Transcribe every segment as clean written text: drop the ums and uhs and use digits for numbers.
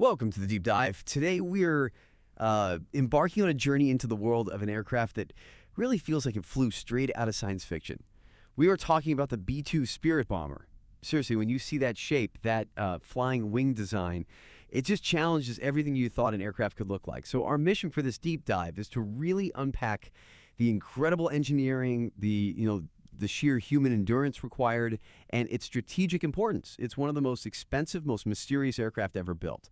Welcome to the Deep Dive. Today we're embarking on a journey into the world of an aircraft that really feels like it flew straight out of science fiction. We are talking about the B-2 Spirit Bomber. Seriously, when you see that shape, that flying wing design, it just challenges everything you thought an aircraft could look like. So our mission for this deep dive is to really unpack the incredible engineering, the sheer human endurance required, and its strategic importance. It's one of the most expensive, most mysterious aircraft ever built.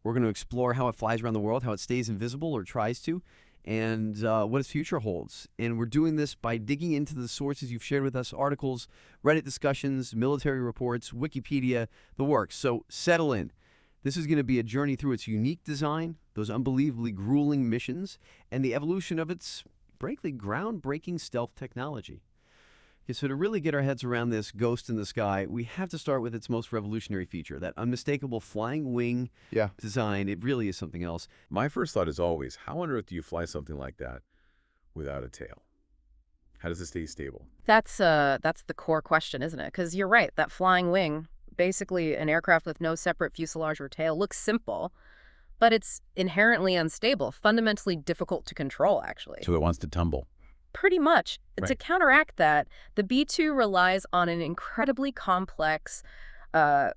We're going to explore how it flies around the world, how it stays invisible or tries to, and what its future holds. And we're doing this by digging into the sources you've shared with us, articles, Reddit discussions, military reports, Wikipedia, the works. So settle in. This is going to be a journey through its unique design, those unbelievably grueling missions, and the evolution of its, frankly, groundbreaking stealth technology. Okay, so to really get our heads around this ghost in the sky, we have to start with its most revolutionary feature, that unmistakable flying wing design. It really is something else. My first thought is always, how on earth do you fly something like that without a tail? How does it stay stable? That's the core question, isn't it? Because you're right, that flying wing, basically an aircraft with no separate fuselage or tail, looks simple, but it's inherently unstable, fundamentally difficult to control, actually. So it wants to tumble. Pretty much. Right. To counteract that, the B-2 relies on an incredibly complex,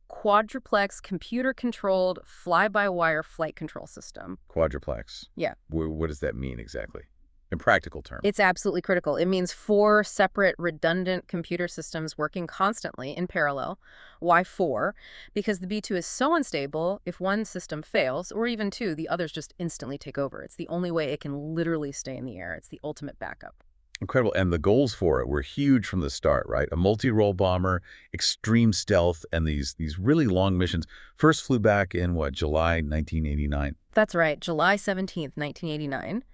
quadruplex, computer-controlled, fly-by-wire flight control system. Quadruplex. Yeah. What does that mean exactly? In practical terms. It's absolutely critical. It means 4 separate redundant computer systems working constantly in parallel. Why 4? Because the B-2 is so unstable, if one system fails, or even 2, the others just instantly take over. It's the only way it can literally stay in the air. It's the ultimate backup. Incredible. And the goals for it were huge from the start, right? A multi-role bomber, extreme stealth, and these really long missions. First flew back in, July 1989? That's right, July 17th, 1989.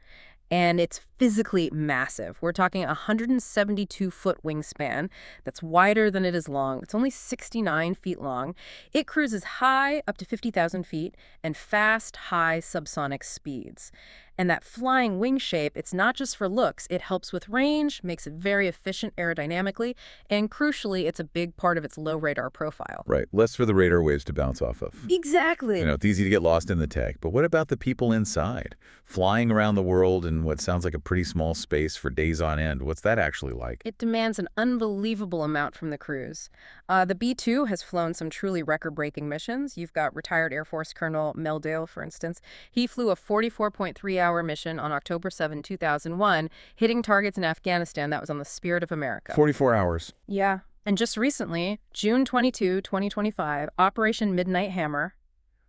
And it's physically massive. We're talking a 172-foot wingspan that's wider than it is long. It's only 69 feet long. It cruises high, up to 50,000 feet, and fast, high subsonic speeds. And that flying wing shape, it's not just for looks. It helps with range, makes it very efficient aerodynamically, and crucially, it's a big part of its low radar profile. Right. Less for the radar waves to bounce off of. Exactly. It's easy to get lost in the tech. But what about the people inside? Flying around the world in what sounds like a pretty small space for days on end. What's that actually like? It demands an unbelievable amount from the crews. The B-2 has flown some truly record-breaking missions. You've got retired Air Force Colonel Mel Dale, for instance. He flew a 44.3-hour mission on October 7, 2001, hitting targets in Afghanistan. That was on the Spirit of America. 44 hours. Yeah. And just recently, June 22, 2025, Operation Midnight Hammer,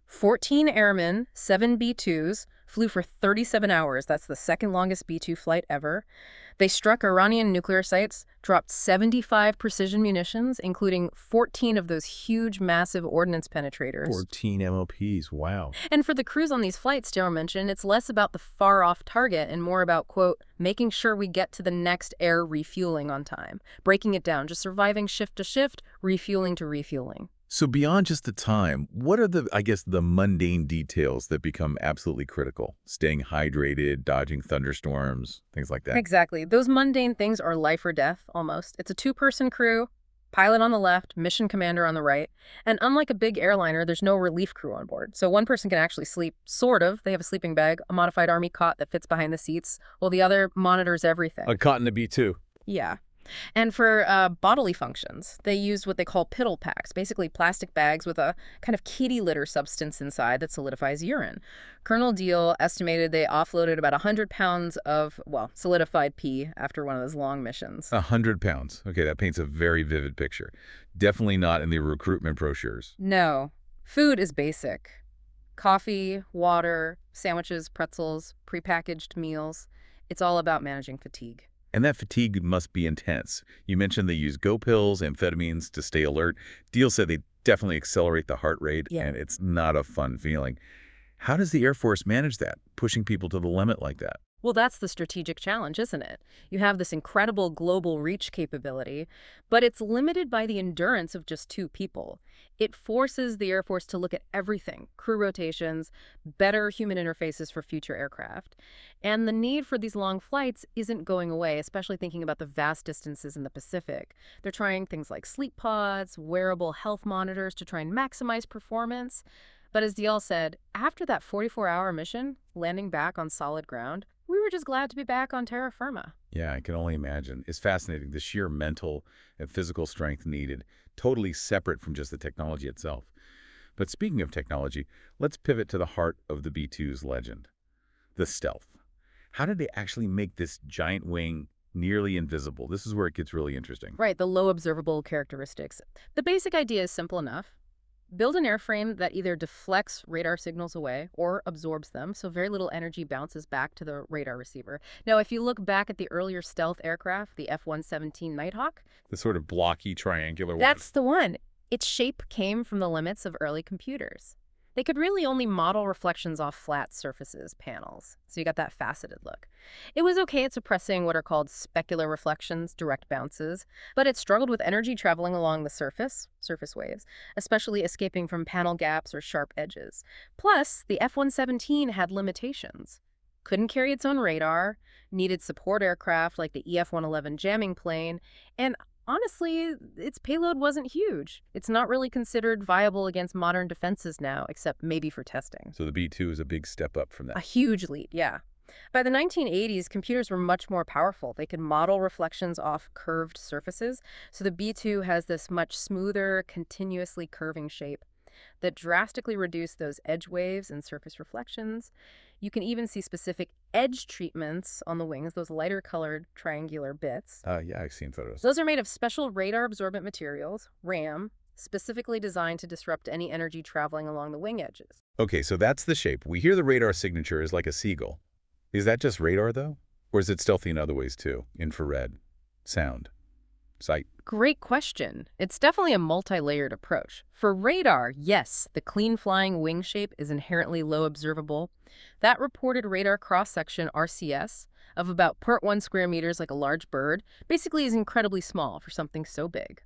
14 airmen, 7 B-2s, flew for 37 hours. That's the second longest B-2 flight ever. They struck Iranian nuclear sites, dropped 75 precision munitions, including 14 of those huge, massive ordnance penetrators. 14 MOPs, wow. And for the crews on these flights, Dale mentioned, it's less about the far-off target and more about, quote, making sure we get to the next air refueling on time, breaking it down, just surviving shift to shift, refueling to refueling. So beyond just the time, what are the mundane details that become absolutely critical? Staying hydrated, dodging thunderstorms, things like that. Exactly. Those mundane things are life or death, almost. It's a 2-person crew, pilot on the left, mission commander on the right. And unlike a big airliner, there's no relief crew on board. So one person can actually sleep, sort of. They have a sleeping bag, a modified Army cot that fits behind the seats, while the other monitors everything. A cot in a B-2. Yeah. And for bodily functions, they used what they call piddle packs, basically plastic bags with a kind of kitty litter substance inside that solidifies urine. Colonel Deal estimated they offloaded about 100 pounds of, solidified pee after one of those long missions. 100 pounds. Okay, that paints a very vivid picture. Definitely not in the recruitment brochures. No. Food is basic. Coffee, water, sandwiches, pretzels, prepackaged meals. It's all about managing fatigue. And that fatigue must be intense. You mentioned they use go pills, amphetamines to stay alert. Deal said they definitely accelerate the heart rate, and it's not a fun feeling. How does the Air Force manage that, pushing people to the limit like that? Well, that's the strategic challenge, isn't it? You have this incredible global reach capability, but it's limited by the endurance of just 2 people. It forces the Air Force to look at everything, crew rotations, better human interfaces for future aircraft. And the need for these long flights isn't going away, especially thinking about the vast distances in the Pacific. They're trying things like sleep pods, wearable health monitors to try and maximize performance. But as DL said, after that 44-hour mission, landing back on solid ground, we were just glad to be back on terra firma. Yeah, I can only imagine. It's fascinating, the sheer mental and physical strength needed, totally separate from just the technology itself. But speaking of technology, let's pivot to the heart of the B-2's legend, the stealth. How did they actually make this giant wing nearly invisible? This is where it gets really interesting. Right, the low observable characteristics. The basic idea is simple enough. Build an airframe that either deflects radar signals away or absorbs them, so very little energy bounces back to the radar receiver. Now, if you look back at the earlier stealth aircraft, the F-117 Nighthawk, The sort of blocky, triangular one. that's the one. Its shape came from the limits of early computers. They could really only model reflections off flat surfaces, panels, so you got that faceted look. It was okay at suppressing what are called specular reflections, direct bounces, but it struggled with energy traveling along the surface waves, especially escaping from panel gaps or sharp edges. Plus, the F-117 had limitations. Couldn't carry its own radar, needed support aircraft like the EF-111 jamming plane, and honestly, its payload wasn't huge. It's not really considered viable against modern defenses now, except maybe for testing. So the B-2 is a big step up from A that. huge lead, yeah. By the 1980s, computers were much more powerful. They could model reflections off curved surfaces, so the B-2 has this much smoother, continuously curving shape that drastically reduced those edge waves and surface reflections. You can even see specific edge treatments on the wings, those lighter colored triangular bits. Yeah, I've seen photos. Those are made of special radar-absorbent materials, RAM, specifically designed to disrupt any energy traveling along the wing edges. Okay, so that's the shape. We hear the radar signature is like a seagull. Is that just radar, though? Or is it stealthy in other ways, too? Infrared, sound, sight? Great question. It's definitely a multi-layered approach. For radar, yes, the clean flying wing shape is inherently low observable. That reported radar cross-section, RCS, of about 0.1 square meters like a large bird, basically is incredibly small for something so big.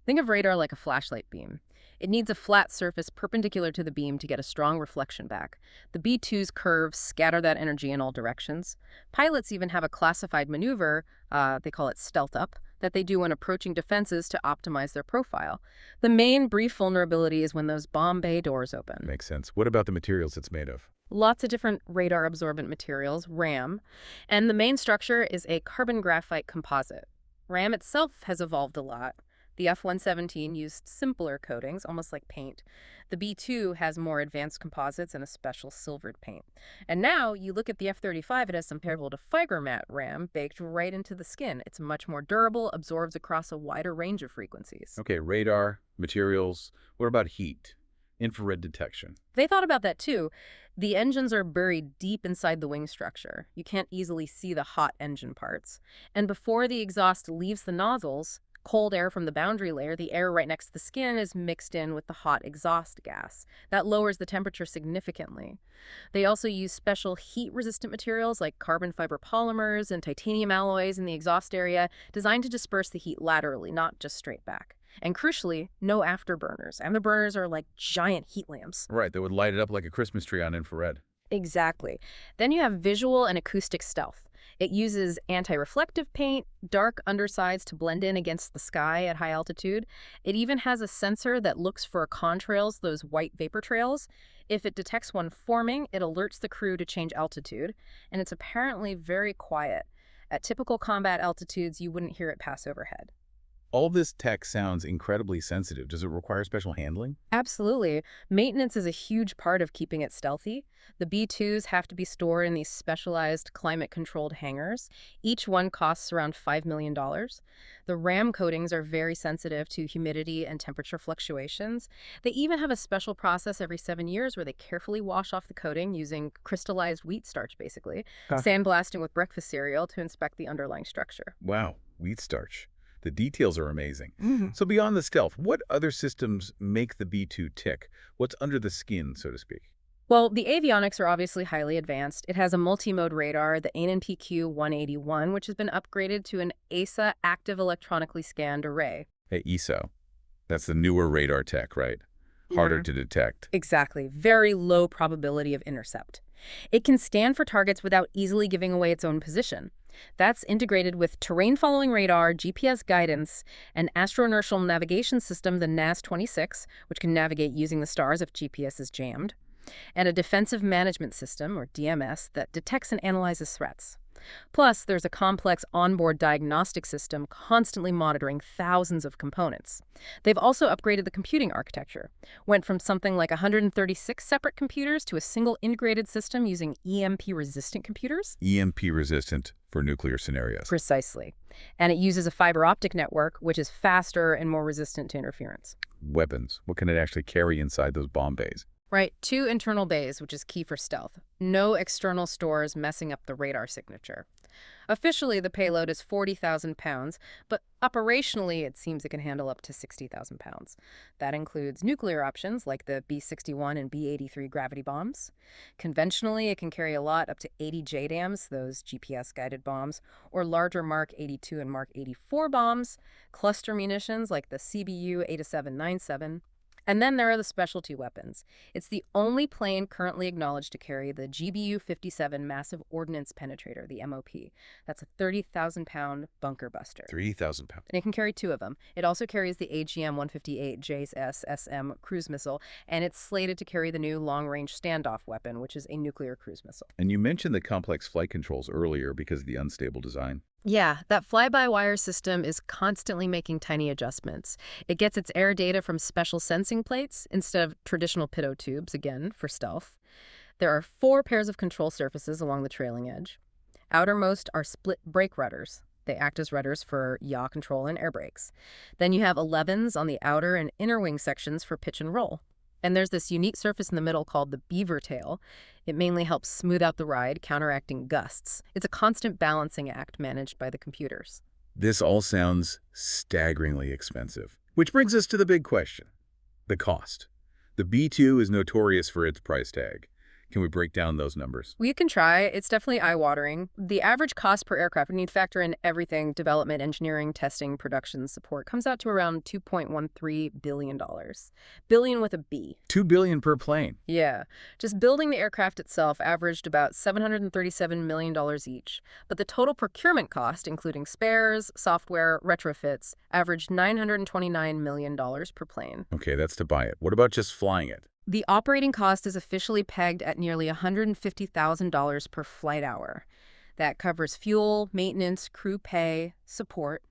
Think of radar like a flashlight beam. It needs a flat surface perpendicular to the beam to get a strong reflection back. The B-2's curves scatter that energy in all directions. Pilots even have a classified maneuver, they call it stealth up, that they do when approaching defenses to optimize their profile. The main brief vulnerability is when those bomb bay doors open. Makes sense. What about the materials it's made of? Lots of different radar-absorbent materials, RAM, and the main structure is a carbon graphite composite. RAM itself has evolved a lot. The F-117 used simpler coatings, almost like paint. The B-2 has more advanced composites and a special silvered paint. And now, you look at the F-35, it has some comparable to Fibermat RAM baked right into the skin. It's much more durable, absorbs across a wider range of frequencies. Okay, radar, materials. What about heat? Infrared detection. They thought about that too. The engines are buried deep inside the wing structure. You can't easily see the hot engine parts. And before the exhaust leaves the nozzles, cold air from the boundary layer, the air right next to the skin, is mixed in with the hot exhaust gas. That lowers the temperature significantly. They also use special heat-resistant materials like carbon fiber polymers and titanium alloys in the exhaust area, designed to disperse the heat laterally, not just straight back. And crucially, no afterburners. Afterburners are like giant heat lamps. Right, that would light it up like a Christmas tree on infrared. Exactly. Then you have visual and acoustic stealth. It uses anti-reflective paint, dark undersides to blend in against the sky at high altitude. It even has a sensor that looks for contrails, those white vapor trails. If it detects one forming, it alerts the crew to change altitude. And it's apparently very quiet. At typical combat altitudes, you wouldn't hear it pass overhead. All this tech sounds incredibly sensitive. Does it require special handling? Absolutely. Maintenance is a huge part of keeping it stealthy. The B-2s have to be stored in these specialized climate-controlled hangars. Each one costs around $5 million. The RAM coatings are very sensitive to humidity and temperature fluctuations. They even have a special process every 7 years where they carefully wash off the coating using crystallized wheat starch, basically, sandblasting with breakfast cereal to inspect the underlying structure. Wow, wheat starch. The details are amazing. So beyond the stealth, what other systems make the B-2 tick? What's under the skin, so to speak? Well, the avionics are obviously highly advanced. It has a multi-mode radar, the ANPQ-181, which has been upgraded to an ESA active electronically scanned array. Hey, ESO. That's the newer radar tech, right? Harder to detect. Exactly. Very low probability of intercept. It can scan for targets without easily giving away its own position. That's integrated with terrain-following radar, GPS guidance, an astro-inertial navigation system, the NAS-26, which can navigate using the stars if GPS is jammed, and a defensive management system, or DMS, that detects and analyzes threats. Plus, there's a complex onboard diagnostic system constantly monitoring thousands of components. They've also upgraded the computing architecture, went from something like 136 separate computers to a single integrated system using EMP-resistant computers. EMP-resistant for nuclear scenarios. Precisely. And it uses a fiber optic network, which is faster and more resistant to interference. Weapons. What can it actually carry inside those bomb bays? Right, 2 internal bays, which is key for stealth. No external stores messing up the radar signature. Officially, the payload is 40,000 pounds, but operationally, it seems it can handle up to 60,000 pounds. That includes nuclear options like the B-61 and B-83 gravity bombs. Conventionally, it can carry a lot, up to 80 JDAMs, those GPS-guided bombs, or larger Mark 82 and Mark 84 bombs, cluster munitions like the CBU-8797. And then there are the specialty weapons. It's the only plane currently acknowledged to carry the GBU-57 Massive Ordnance Penetrator, the MOP. That's a 30,000-pound bunker buster. 3,000 pounds. And it can carry 2 of them. It also carries the AGM-158 JSSM cruise missile, and it's slated to carry the new long-range standoff weapon, which is a nuclear cruise missile. And you mentioned the complex flight controls earlier because of the unstable design. Yeah, that fly-by-wire system is constantly making tiny adjustments. It gets its air data from special sensing plates instead of traditional pitot tubes, again, for stealth. There are 4 pairs of control surfaces along the trailing edge. Outermost are split brake rudders. They act as rudders for yaw control and air brakes. Then you have 11s on the outer and inner wing sections for pitch and roll. And there's this unique surface in the middle called the beaver tail. It mainly helps smooth out the ride, counteracting gusts. It's a constant balancing act managed by the computers. This all sounds staggeringly expensive. Which brings us to the big question, the cost. The B-2 is notorious for its price tag. Can we break down those numbers? We can try. It's definitely eye-watering. The average cost per aircraft, when you factor in everything, development, engineering, testing, production, support, comes out to around $2.13 billion. Billion with a B. $2 billion per plane. Yeah. Just building the aircraft itself averaged about $737 million each. But the total procurement cost, including spares, software, retrofits, averaged $929 million per plane. Okay, that's to buy it. What about just flying it? The operating cost is officially pegged at nearly $150,000 per flight hour. That covers fuel, maintenance, crew pay, support,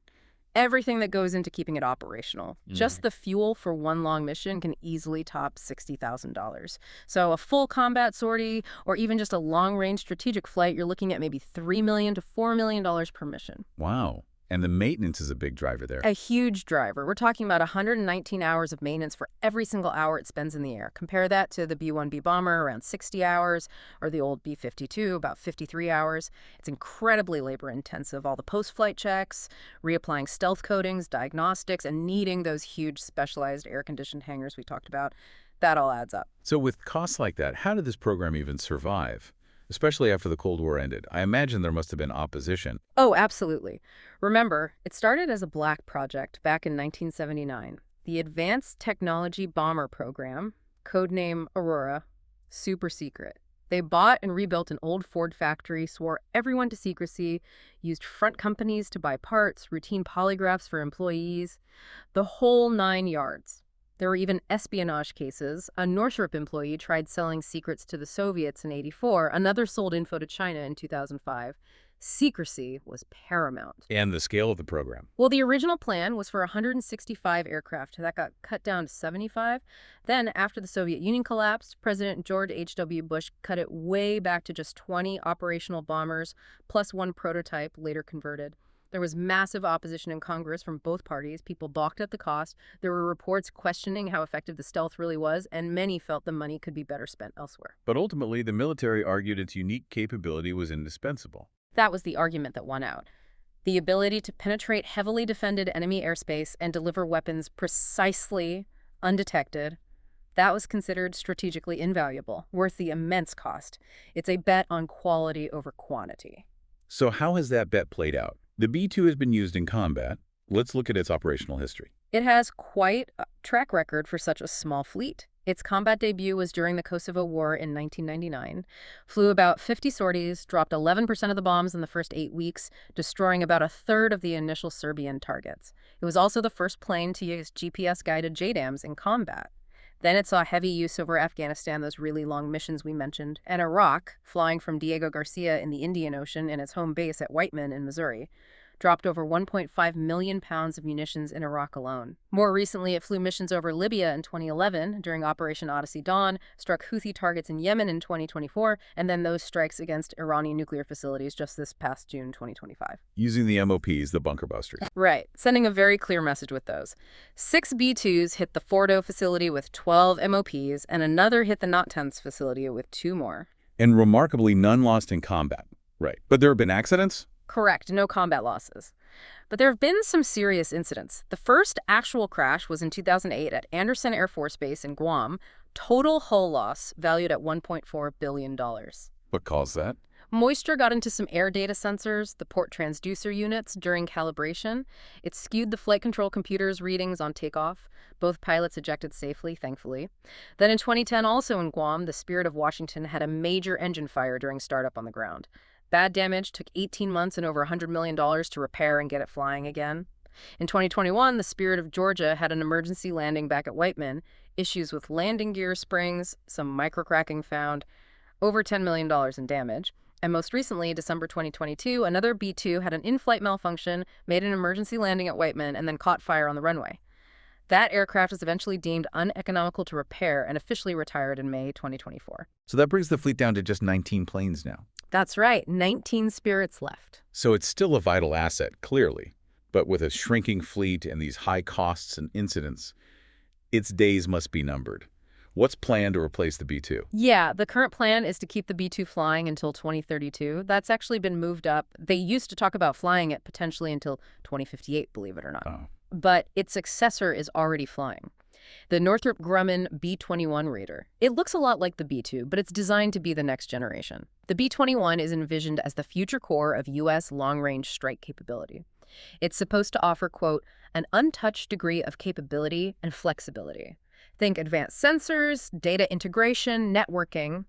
everything that goes into keeping it operational. Just the fuel for one long mission can easily top $60,000. So a full combat sortie or even just a long-range strategic flight, you're looking at maybe $3 million to $4 million per mission. Wow. And the maintenance is a big driver there. A huge driver. We're talking about 119 hours of maintenance for every single hour it spends in the air. Compare that to the B-1B bomber, around 60 hours, or the old B-52, about 53 hours. It's incredibly labor-intensive. All the post-flight checks, reapplying stealth coatings, diagnostics, and needing those huge specialized air-conditioned hangars we talked about, that all adds up. So with costs like that, how did this program even survive? Especially after the Cold War ended. I imagine there must have been opposition. Oh, absolutely. Remember, it started as a black project back in 1979. The Advanced Technology Bomber Program, codename Aurora, super secret. They bought and rebuilt an old Ford factory, swore everyone to secrecy, used front companies to buy parts, routine polygraphs for employees, the whole 9 yards. There were even espionage cases. A Northrop employee tried selling secrets to the Soviets in '84. Another sold info to China in 2005. Secrecy was paramount. And the scale of the program. Well, the original plan was for 165 aircraft. That got cut down to 75. Then, after the Soviet Union collapsed, President George H.W. Bush cut it way back to just 20 operational bombers, plus 1 prototype later converted. There was massive opposition in Congress from both parties. People balked at the cost. There were reports questioning how effective the stealth really was, and many felt the money could be better spent elsewhere. But ultimately, the military argued its unique capability was indispensable. That was the argument that won out. The ability to penetrate heavily defended enemy airspace and deliver weapons precisely, undetected, that was considered strategically invaluable, worth the immense cost. It's a bet on quality over quantity. So how has that bet played out? The B-2 has been used in combat. Let's look at its operational history. It has quite a track record for such a small fleet. Its combat debut was during the Kosovo War in 1999, flew about 50 sorties, dropped 11% of the bombs in the first 8 weeks, destroying about a third of the initial Serbian targets. It was also the first plane to use GPS-guided JDAMs in combat. Then it saw heavy use over Afghanistan, those really long missions we mentioned, and Iraq, flying from Diego Garcia in the Indian Ocean and its home base at Whiteman in Missouri. Dropped over 1.5 million pounds of munitions in Iraq alone. More recently, it flew missions over Libya in 2011 during Operation Odyssey Dawn, struck Houthi targets in Yemen in 2024, and then those strikes against Iranian nuclear facilities just this past June 2025. Using the MOPs, the bunker busters. Right, sending a very clear message with those. 6 B-2s hit the Fordo facility with 12 MOPs, and another hit the Natanz facility with 2 more. And remarkably, none lost in combat. Right. But there have been accidents? Correct, no combat losses. But there have been some serious incidents. The first actual crash was in 2008 at Andersen Air Force Base in Guam. Total hull loss valued at $1.4 billion. What caused that? Moisture got into some air data sensors, the port transducer units, during calibration. It skewed the flight control computer's readings on takeoff. Both pilots ejected safely, thankfully. Then in 2010, also in Guam, the Spirit of Washington had a major engine fire during startup on the ground. Bad damage, took 18 months and over $100 million to repair and get it flying again. In 2021, the Spirit of Georgia had an emergency landing back at Whiteman, issues with landing gear springs, some microcracking found, over $10 million in damage. And most recently, December 2022, another B-2 had an in-flight malfunction, made an emergency landing at Whiteman, and then caught fire on the runway. That aircraft was eventually deemed uneconomical to repair and officially retired in May 2024. So that brings the fleet down to just 19 planes now. That's right, 19 Spirits left. So it's still a vital asset, clearly. But with a shrinking fleet and these high costs and incidents, its days must be numbered. What's planned to replace the B-2? Yeah, the current plan is to keep the B-2 flying until 2032. That's actually been moved up. They used to talk about flying it potentially until 2058, believe it or not. Oh. But its successor is already flying. The Northrop Grumman B-21 Raider. It looks a lot like the B-2, but it's designed to be the next generation. The B-21 is envisioned as the future core of U.S. long-range strike capability. It's supposed to offer, quote, an untouched degree of capability and flexibility. Think advanced sensors, data integration, networking.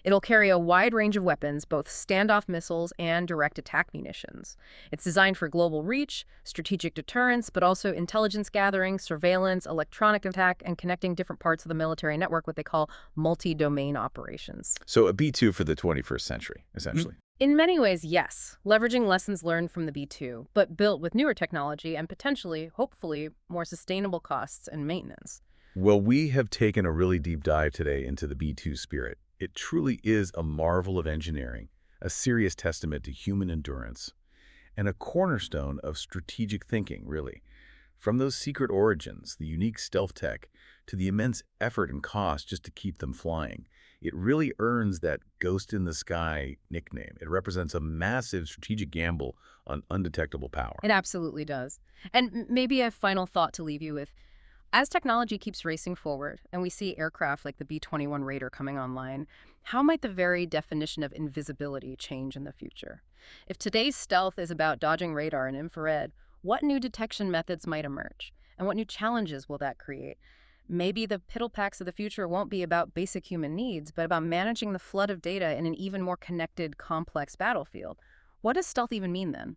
It'll carry a wide range of weapons, both standoff missiles and direct attack munitions. It's designed for global reach, strategic deterrence, but also intelligence gathering, surveillance, electronic attack, and connecting different parts of the military network, what they call multi-domain operations. So a B-2 for the 21st century, essentially. In many ways, yes, leveraging lessons learned from the B-2, but built with newer technology and potentially, hopefully, more sustainable costs and maintenance. Well, we have taken a really deep dive today into the B-2 Spirit. It truly is a marvel of engineering, a serious testament to human endurance, and a cornerstone of strategic thinking, really. From those secret origins, the unique stealth tech, to the immense effort and cost just to keep them flying, it really earns that ghost in the sky nickname. It represents a massive strategic gamble on undetectable power. It absolutely does. And maybe a final thought to leave you with. As technology keeps racing forward and we see aircraft like the B-21 Raider coming online, how might the very definition of invisibility change in the future? If today's stealth is about dodging radar and infrared, what new detection methods might emerge? And what new challenges will that create? Maybe the piddle-packs of the future won't be about basic human needs, but about managing the flood of data in an even more connected, complex battlefield. What does stealth even mean then?